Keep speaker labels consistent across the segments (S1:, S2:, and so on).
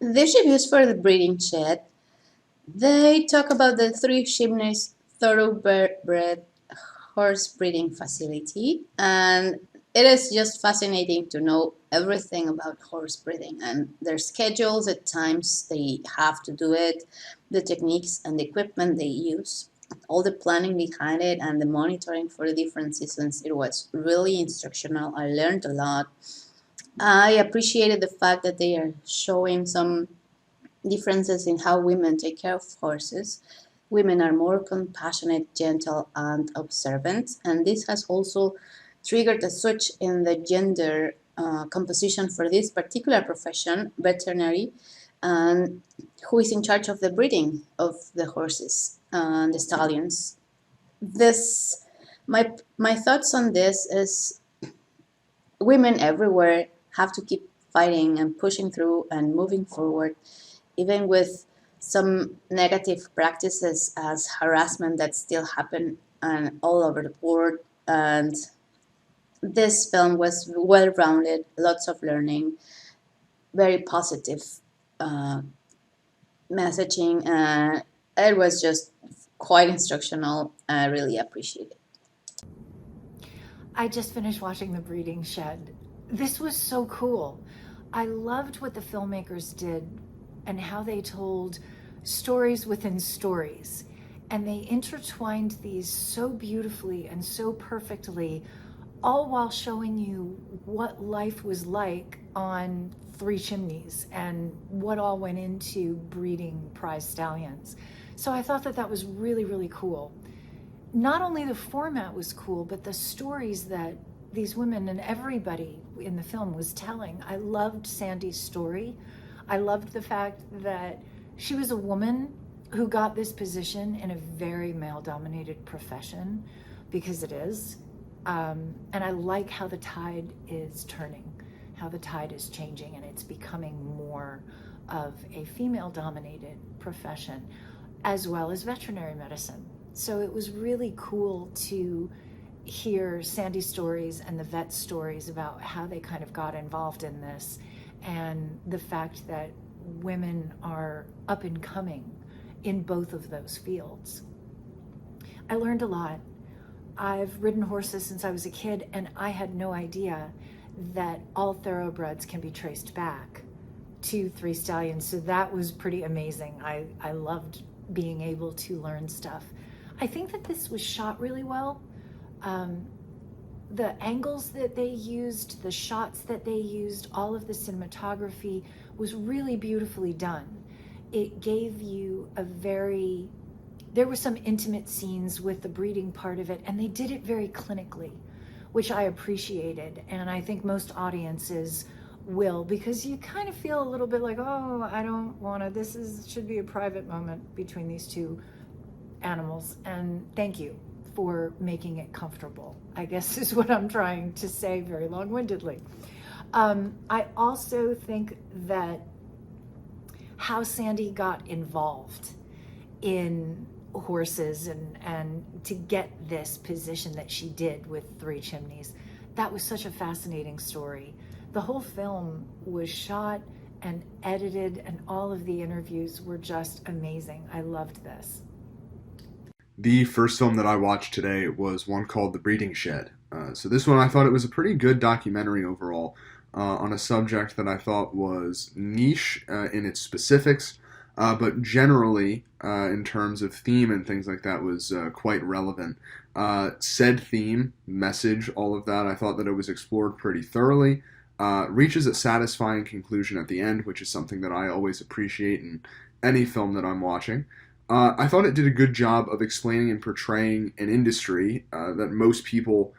S1: This reviews for the breeding shed. They talk about the Three Chimneys thoroughbred horse breeding facility, and it is just fascinating to know everything about horse breeding and their schedules, the times they have to do it, the techniques and the equipment they use, all the planning behind it, and the monitoring for the different seasons. It was really instructional. I learned a lot. I appreciated the fact that they are showing some differences in how women take care of horses. Women are more compassionate, gentle, and observant, and this has also triggered a switch in the gender composition for this particular profession, veterinary, and who is in charge of the breeding of the horses and the stallions. This, my thoughts on this is women everywhere have to keep fighting and pushing through and moving forward, even with some negative practices as harassment that still happen all over the board. And this film was well rounded, lots of learning, very positive uh, messaging. It was just quite instructional. I really appreciate it.
S2: I just finished watching The Breeding Shed. This was so cool. I loved what the filmmakers did and how they told stories within stories. And they intertwined these so beautifully and so perfectly, all while showing you what life was like on Three Chimneys and what all went into breeding prize stallions. So I thought that that was really, really cool. Not only the format was cool, but the stories that these women and everybody in the film was telling. I loved Sandy's story. I loved the fact that she was a woman who got this position in a very male-dominated profession, because it is. And I like how the tide is turning, how the tide is changing, and it's becoming more of a female-dominated profession, as well as veterinary medicine. So it was really cool to hear Sandy's stories and the vet stories about how they kind of got involved in this, and the fact that women are up and coming in both of those fields. I learned a lot. I've ridden horses since I was a kid, and I had no idea that all thoroughbreds can be traced back to Three Stallions. So that was pretty amazing. I loved being able to learn stuff. I think that this was shot really well. The angles that they used, the shots that they used, all of the cinematography was really beautifully done. It gave you there were some intimate scenes with the breeding part of it, and they did it very clinically, which I appreciated. And I think most audiences will, because you kind of feel a little bit like, oh, I don't want to, should be a private moment between these two animals. And thank you for making it comfortable, I guess is what I'm trying to say very long-windedly. I also think that how Sandy got involved in horses and to get this position that she did with Three Chimneys, that was such a fascinating story. The whole film was shot and edited, and all of the interviews were just amazing. I loved this.
S3: The first film that I watched today was one called The Breeding Shed. So this one, I thought it was a pretty good documentary overall on a subject that I thought was niche in its specifics, but generally, in terms of theme and things like that, was quite relevant. Said theme, message, all of that, I thought that it was explored pretty thoroughly. Reaches a satisfying conclusion at the end, which is something that I always appreciate in any film that I'm watching. I thought it did a good job of explaining and portraying an industry that most people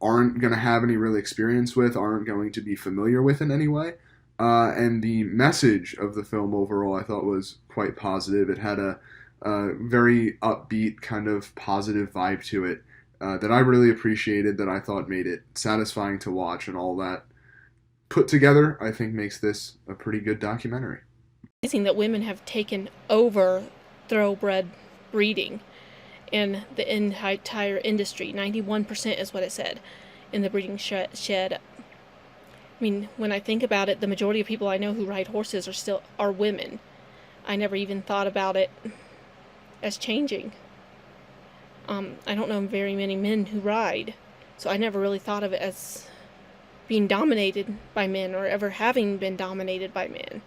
S3: aren't going to have any real experience with, aren't going to be familiar with in any way. And the message of the film overall I thought was quite positive. It had a very upbeat, kind of positive vibe to it that I really appreciated, that I thought made it satisfying to watch, and all that put together, I think makes this a pretty good documentary.
S4: Amazing that women have taken over thoroughbred breeding in the entire industry. 91% is what it said in the breeding shed. I mean, when I think about it, the majority of people I know who ride horses are women. I never even thought about it as changing. I don't know very many men who ride, so I never really thought of it as being dominated by men or ever having been dominated by men.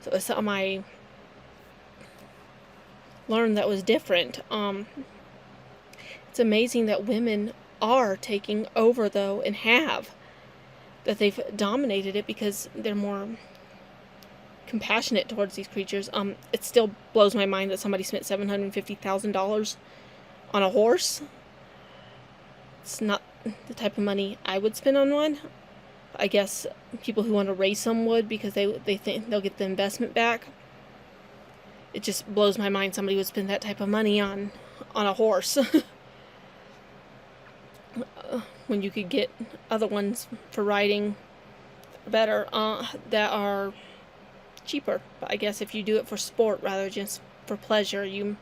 S4: So it's something I learned that was different. It's amazing that women are taking over, though, and that they've dominated it because they're more compassionate towards these creatures. It still blows my mind that somebody spent $750,000 on a horse. It's not the type of money I would spend on one. I guess people who want to race them would, because they think they'll get the investment back. It just blows my mind somebody would spend that type of money on a horse when you could get other ones for riding better that are cheaper. But I guess if you do it for sport rather than just for pleasure, you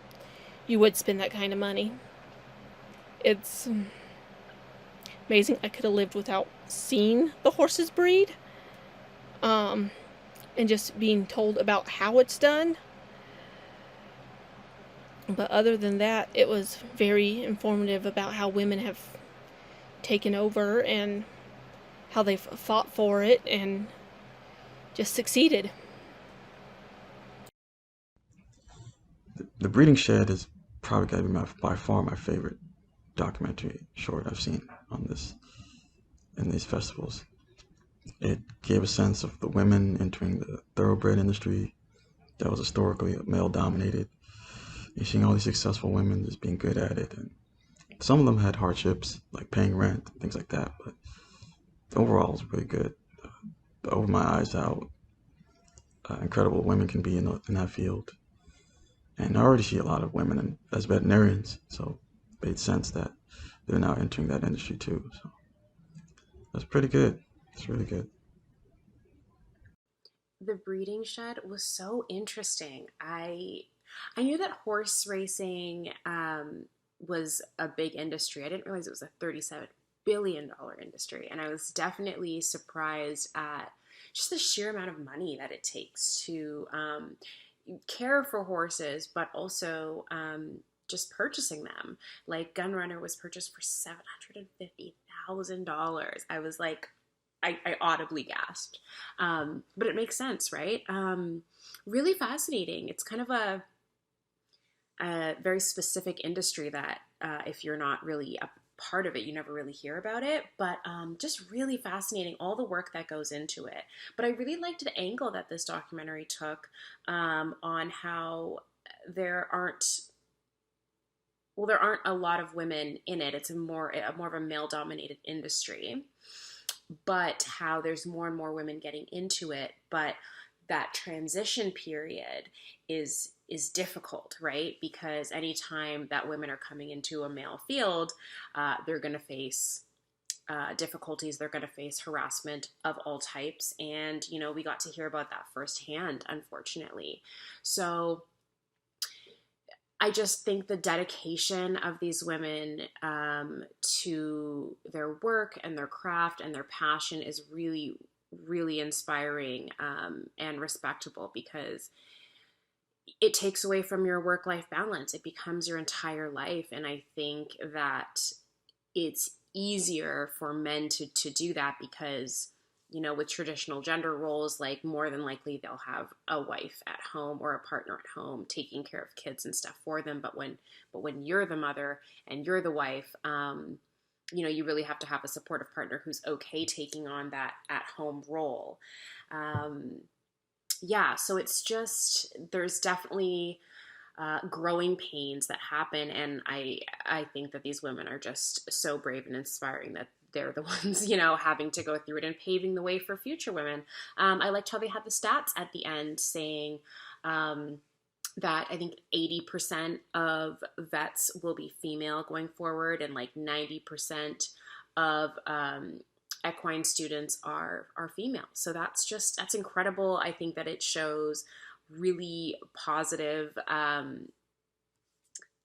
S4: would spend that kind of money. It's amazing I could have lived without seeing the horses breed, and just being told about how it's done. But other than that, it was very informative about how women have taken over and how they've fought for it and just succeeded.
S5: The Breeding Shed is probably got to be by far my favorite documentary short I've seen on this in these festivals. It gave a sense of the women entering the thoroughbred industry that was historically male dominated. You're seeing all these successful women just being good at it, and some of them had hardships like paying rent, things like that, but overall it was really good. It opened my eyes how incredible women can be in that field. And I already see a lot of women as veterinarians, so it made sense that they're now entering that industry too. So that's pretty good. It's really good.
S6: The breeding shed was so interesting. I knew that horse racing was a big industry. I didn't realize it was a $37 billion industry, and I was definitely surprised at just the sheer amount of money that it takes to care for horses, but also just purchasing them. Like Gunrunner was purchased for $750,000. I was like, I audibly gasped. But it makes sense, right? Really fascinating. It's kind of a very specific industry that if you're not really a part of it, you never really hear about it. But just really fascinating, all the work that goes into it. But I really liked the angle that this documentary took on how there aren't a lot of women in it. It's more of a male-dominated industry, but how there's more and more women getting into it, but that transition period is difficult, right? Because anytime that women are coming into a male field, they're going to face difficulties. They're going to face harassment of all types, and we got to hear about that firsthand, unfortunately. So I just think the dedication of these women to their work and their craft and their passion is really, really inspiring and respectable, because it takes away from your work-life balance. It becomes your entire life. And I think that it's easier for men to do that because, with traditional gender roles, like more than likely they'll have a wife at home or a partner at home taking care of kids and stuff for them. But when you're the mother and you're the wife, you really have to have a supportive partner who's okay taking on that at-home role. So it's just, there's definitely growing pains that happen, and I think that these women are just so brave and inspiring that they're the ones, having to go through it and paving the way for future women. I liked how they had the stats at the end saying that I think 80% of vets will be female going forward, and like 90% of equine students are female. So that's incredible. I think that it shows really positive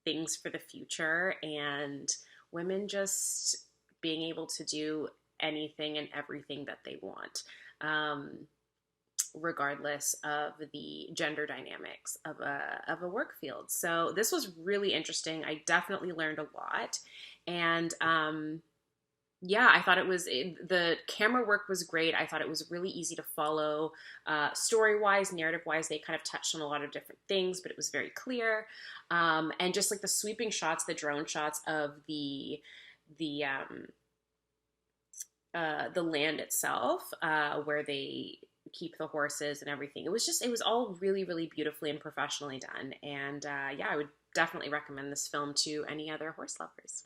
S6: things for the future, and women just being able to do anything and everything that they want, regardless of the gender dynamics of a work field. So this was really interesting. I definitely learned a lot. And yeah, I thought the camera work was great. I thought it was really easy to follow, story-wise, narrative-wise. They kind of touched on a lot of different things, but it was very clear. And just like the sweeping shots, the drone shots of the land itself, where they keep the horses and everything. It was all really, really beautifully and professionally done. And yeah, I would definitely recommend this film to any other horse lovers.